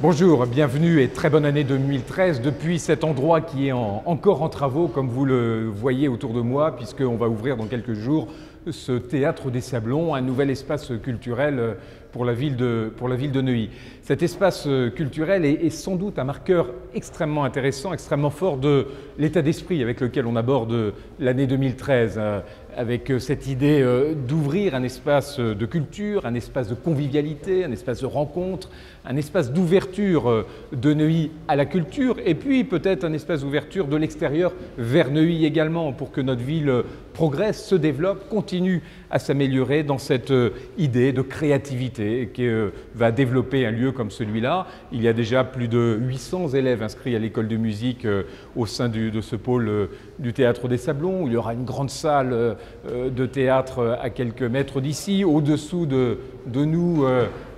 Bonjour, bienvenue et très bonne année 2013 depuis cet endroit qui est encore en travaux comme vous le voyez autour de moi, puisqu'on va ouvrir dans quelques jours ce Théâtre des Sablons, un nouvel espace culturel pour la ville de Neuilly. Cet espace culturel est sans doute un marqueur extrêmement intéressant, extrêmement fort de l'état d'esprit avec lequel on aborde l'année 2013, avec cette idée d'ouvrir un espace de culture, un espace de convivialité, un espace de rencontre, un espace d'ouverture de Neuilly à la culture, et puis peut-être un espace d'ouverture de l'extérieur vers Neuilly également, pour que notre ville progresse, se développe, continue à s'améliorer dans cette idée de créativité qui va développer un lieu comme celui-là. Il y a déjà plus de 800 élèves inscrits à l'école de musique au sein de ce pôle du Théâtre des Sablons. Il y aura une grande salle de théâtre à quelques mètres d'ici, au-dessous de nous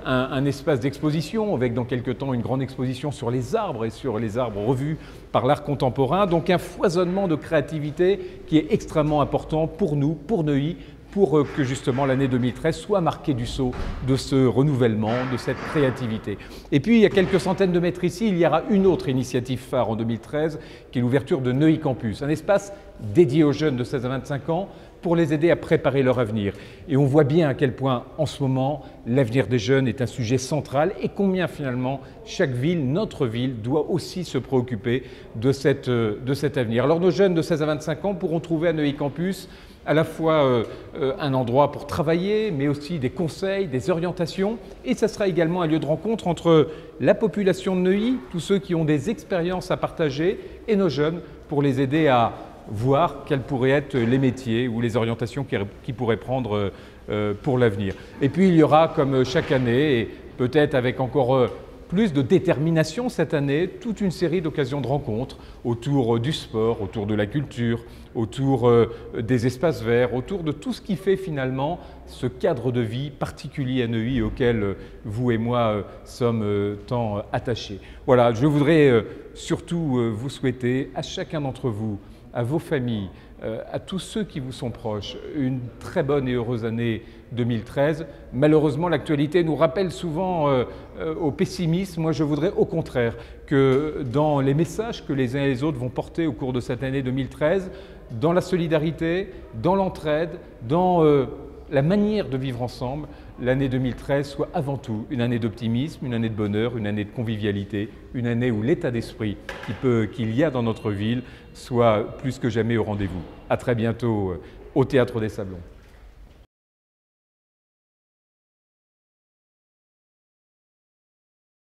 un espace d'exposition avec dans quelques temps une grande exposition sur les arbres et sur les arbres revus par l'art contemporain. Donc un foisonnement de créativité qui est extrêmement important pour nous, pour Neuilly, pour que justement l'année 2013 soit marquée du sceau de ce renouvellement, de cette créativité. Et puis, il y a quelques centaines de mètres ici, il y aura une autre initiative phare en 2013, qui est l'ouverture de Neuilly Campus, un espace dédié aux jeunes de 16 à 25 ans pour les aider à préparer leur avenir. Et on voit bien à quel point, en ce moment, l'avenir des jeunes est un sujet central et combien finalement chaque ville, notre ville, doit aussi se préoccuper de cet avenir. Alors nos jeunes de 16 à 25 ans pourront trouver à Neuilly Campus à la fois un endroit pour travailler, mais aussi des conseils, des orientations. Et ça sera également un lieu de rencontre entre la population de Neuilly, tous ceux qui ont des expériences à partager, et nos jeunes, pour les aider à voir quels pourraient être les métiers ou les orientations qu'ils pourraient prendre pour l'avenir. Et puis il y aura, comme chaque année, et peut-être avec encore plus de détermination cette année, toute une série d'occasions de rencontres autour du sport, autour de la culture, autour des espaces verts, autour de tout ce qui fait finalement ce cadre de vie particulier à Neuilly auquel vous et moi sommes tant attachés. Voilà, je voudrais surtout vous souhaiter à chacun d'entre vous, à vos familles, à tous ceux qui vous sont proches, une très bonne et heureuse année 2013. Malheureusement, l'actualité nous rappelle souvent au pessimisme. Moi, je voudrais au contraire que dans les messages que les uns et les autres vont porter au cours de cette année 2013, dans la solidarité, dans l'entraide, dans la manière de vivre ensemble, l'année 2013 soit avant tout une année d'optimisme, une année de bonheur, une année de convivialité, une année où l'état d'esprit qu'il y a dans notre ville soit plus que jamais au rendez-vous. À très bientôt au Théâtre des Sablons.